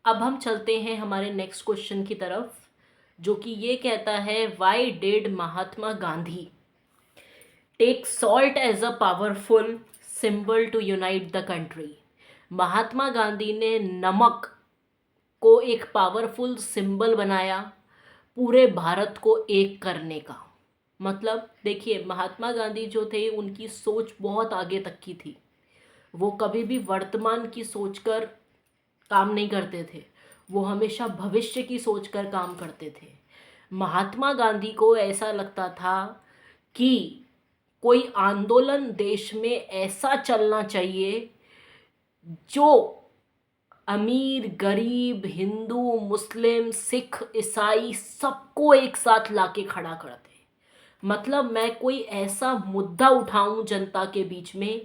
अब हम चलते हैं हमारे नेक्स्ट क्वेश्चन की तरफ, जो कि ये कहता है, why did Mahatma Gandhi take salt as a powerful symbol to unite the country. Mahatma Gandhi ने नमक को एक पावरफुल सिंबल बनाया पूरे भारत को एक करने का। मतलब देखिए, महात्मा गांधी जो थे उनकी सोच बहुत आगे तक की थी। वो कभी भी वर्तमान की सोचकर काम नहीं करते थे, वो हमेशा भविष्य की सोचकर काम करते थे। महात्मा गांधी को ऐसा लगता था कि कोई आंदोलन देश में ऐसा चलना चाहिए जो अमीर गरीब हिंदू मुस्लिम सिख ईसाई सबको एक साथ लाके खड़ा कर दे। मतलब मैं कोई ऐसा मुद्दा उठाऊं जनता के बीच में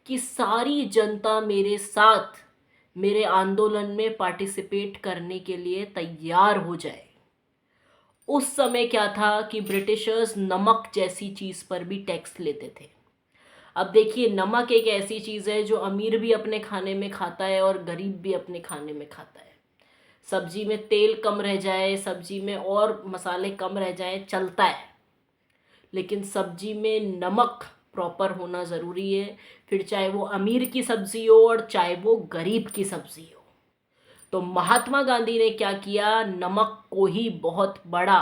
कि सारी जनता मेरे साथ मेरे आंदोलन में पार्टिसिपेट करने के लिए तैयार हो जाए। उस समय क्या था कि ब्रिटिशर्स नमक जैसी चीज़ पर भी टैक्स लेते थे। अब देखिए, नमक एक ऐसी चीज़ है जो अमीर भी अपने खाने में खाता है और गरीब भी अपने खाने में खाता है। सब्जी में तेल कम रह जाए, सब्जी में और मसाले कम रह जाए, चलता है, लेकिन सब्जी में नमक प्रॉपर होना ज़रूरी है। फिर चाहे वो अमीर की सब्ज़ी हो और चाहे वो गरीब की सब्ज़ी हो। तो महात्मा गांधी ने क्या किया, नमक को ही बहुत बड़ा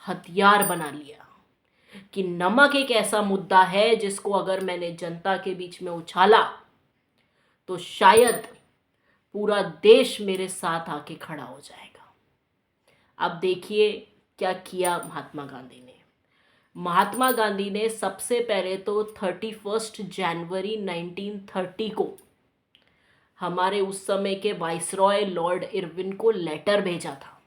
हथियार बना लिया कि नमक एक ऐसा मुद्दा है जिसको अगर मैंने जनता के बीच में उछाला तो शायद पूरा देश मेरे साथ आके खड़ा हो जाएगा। अब देखिए क्या किया महात्मा गांधी ने। महात्मा गांधी ने सबसे पहले तो 31 जनवरी 1930 को हमारे उस समय के वाइसरॉय लॉर्ड इरविन को लेटर भेजा था।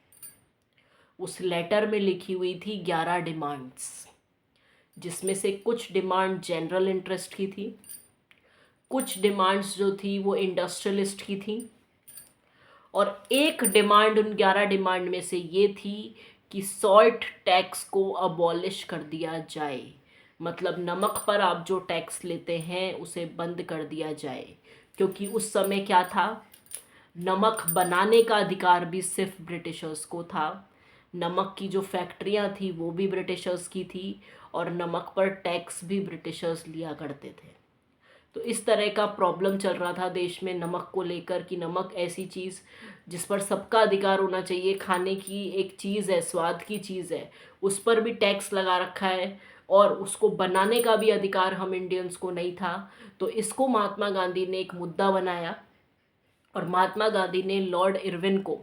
उस लेटर में लिखी हुई थी 11 डिमांड्स, जिसमें से कुछ डिमांड जनरल इंटरेस्ट की थी, कुछ डिमांड्स जो थी वो इंडस्ट्रियलिस्ट की थी, और एक डिमांड उन 11 डिमांड में से ये थी कि सॉल्ट टैक्स को अबॉलिश कर दिया जाए। मतलब नमक पर आप जो टैक्स लेते हैं उसे बंद कर दिया जाए, क्योंकि उस समय क्या था, नमक बनाने का अधिकार भी सिर्फ ब्रिटिशर्स को था। नमक की जो फैक्ट्रियां थी वो भी ब्रिटिशर्स की थी, और नमक पर टैक्स भी ब्रिटिशर्स लिया करते थे। तो इस तरह का प्रॉब्लम चल रहा था देश में नमक को लेकर कि नमक ऐसी चीज़ जिस पर सबका अधिकार होना चाहिए, खाने की एक चीज़ है, स्वाद की चीज़ है, उस पर भी टैक्स लगा रखा है, और उसको बनाने का भी अधिकार हम इंडियंस को नहीं था। तो इसको महात्मा गांधी ने एक मुद्दा बनाया, और महात्मा गांधी ने लॉर्ड इरविन को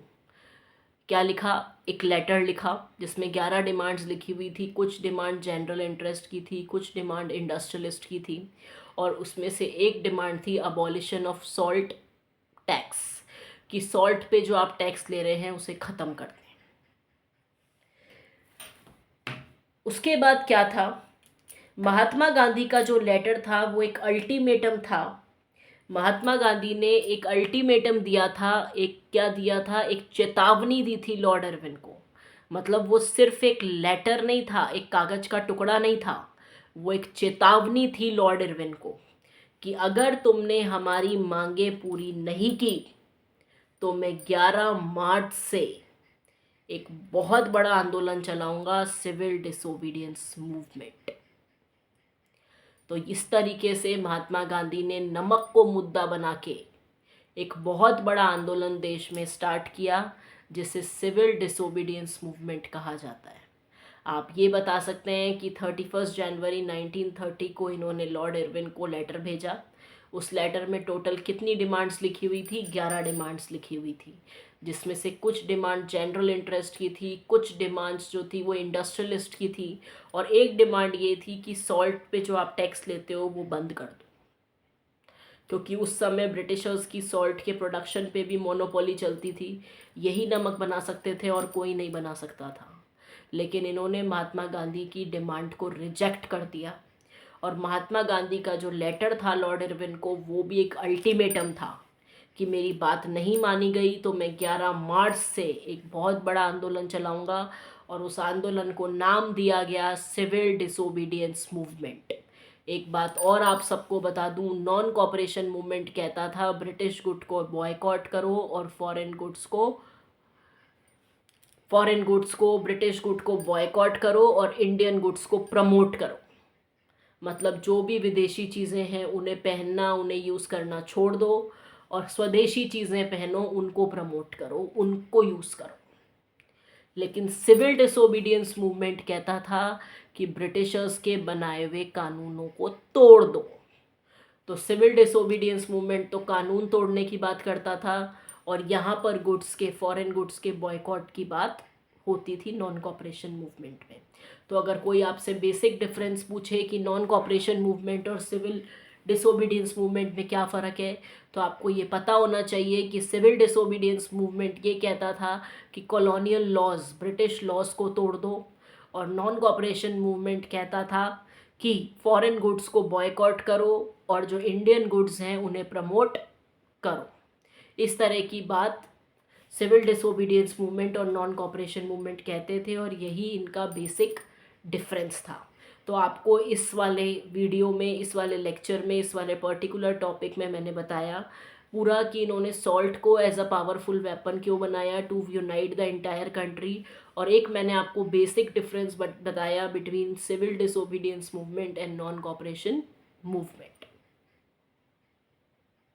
क्या लिखा, एक लेटर लिखा जिसमें 11 डिमांड्स लिखी हुई थी। कुछ डिमांड जनरल इंटरेस्ट की थी, कुछ डिमांड इंडस्ट्रियलिस्ट की थी, और उसमें से एक डिमांड थी अबॉलिशन ऑफ सॉल्ट टैक्स, कि सॉल्ट पे जो आप टैक्स ले रहे हैं उसे ख़त्म कर दें। उसके बाद क्या था, महात्मा गांधी का जो लेटर था वो एक अल्टीमेटम था। महात्मा गांधी ने एक अल्टीमेटम दिया था, एक क्या दिया था, एक चेतावनी दी थी लॉर्ड इरविन को। मतलब वो सिर्फ एक लेटर नहीं था, एक कागज का टुकड़ा नहीं था, वो एक चेतावनी थी लॉर्ड इरविन को कि अगर तुमने हमारी मांगे पूरी नहीं की तो मैं 11 मार्च से एक बहुत बड़ा आंदोलन चलाऊंगा, सिविल डिसोबीडियंस मूवमेंट। तो इस तरीके से महात्मा गांधी ने नमक को मुद्दा बना के एक बहुत बड़ा आंदोलन देश में स्टार्ट किया, जिसे सिविल डिसोबीडियंस मूवमेंट कहा जाता है। आप ये बता सकते हैं कि 31 जनवरी 1930 को इन्होंने लॉर्ड इरविन को लेटर भेजा। उस लेटर में टोटल कितनी डिमांड्स लिखी हुई थी, 11 डिमांड्स लिखी हुई थी, जिसमें से कुछ डिमांड जनरल इंटरेस्ट की थी, कुछ डिमांड्स जो थी वो इंडस्ट्रियलिस्ट की थी, और एक डिमांड ये थी कि सॉल्ट पे जो आप टैक्स लेते हो वो बंद कर दो, क्योंकि उस समय ब्रिटिशर्स की सॉल्ट के प्रोडक्शन पे भी मोनोपोली चलती थी। यही नमक बना सकते थे और कोई नहीं बना सकता था। लेकिन इन्होंने महात्मा गांधी की डिमांड को रिजेक्ट कर दिया, और महात्मा गांधी का जो लेटर था लॉर्ड इरविन को वो भी एक अल्टीमेटम था कि मेरी बात नहीं मानी गई तो मैं 11 मार्च से एक बहुत बड़ा आंदोलन चलाऊंगा, और उस आंदोलन को नाम दिया गया सिविल डिसोबीडियंस मूवमेंट। एक बात और आप सबको बता दूं, नॉन कॉपरेशन मूवमेंट कहता था ब्रिटिश गुड को बॉयकॉट करो और फॉरेन गुड्स को ब्रिटिश गुड को बॉयकॉट करो और इंडियन गुड्स को प्रमोट करो। मतलब जो भी विदेशी चीज़ें हैं उन्हें पहनना, उन्हें यूज़ करना छोड़ दो और स्वदेशी चीज़ें पहनो, उनको प्रमोट करो, उनको यूज़ करो। लेकिन सिविल डिसोबीडियंस मूवमेंट कहता था कि ब्रिटिशर्स के बनाए हुए कानूनों को तोड़ दो। तो सिविल डिसोबीडियंस मूवमेंट तो कानून तोड़ने की बात करता था और यहाँ पर फॉरेन गुड्स के बॉयकॉट की बात होती थी नॉन कॉपरेशन मूवमेंट में। तो अगर कोई आपसे बेसिक डिफरेंस पूछे कि नॉन कॉपरेशन मूवमेंट और सिविल डिसोबीडियंस मूवमेंट में क्या फ़र्क है, तो आपको ये पता होना चाहिए कि सिविल डिसोबीडियंस मूवमेंट ये कहता था कि कॉलोनियल लॉज, ब्रिटिश लॉज को तोड़ दो, और नॉन कॉपरेशन मूवमेंट कहता था कि फॉरेन गुड्स को बॉयकॉट करो और जो इंडियन गुड्स हैं उन्हें प्रमोट करो। इस तरह की बात सिविल डिसोबीडियंस मूवमेंट और नॉन कॉपरेशन मूवमेंट कहते थे और यही इनका बेसिक डिफरेंस था। तो आपको इस वाले वीडियो में, इस वाले लेक्चर में, इस वाले पर्टिकुलर टॉपिक में मैंने बताया पूरा कि इन्होंने सॉल्ट को एज अ पावरफुल वेपन क्यों बनाया, to unite the entire country. और एक मैंने आपको बेसिक डिफरेंस बताया between civil disobedience movement and non cooperation movement.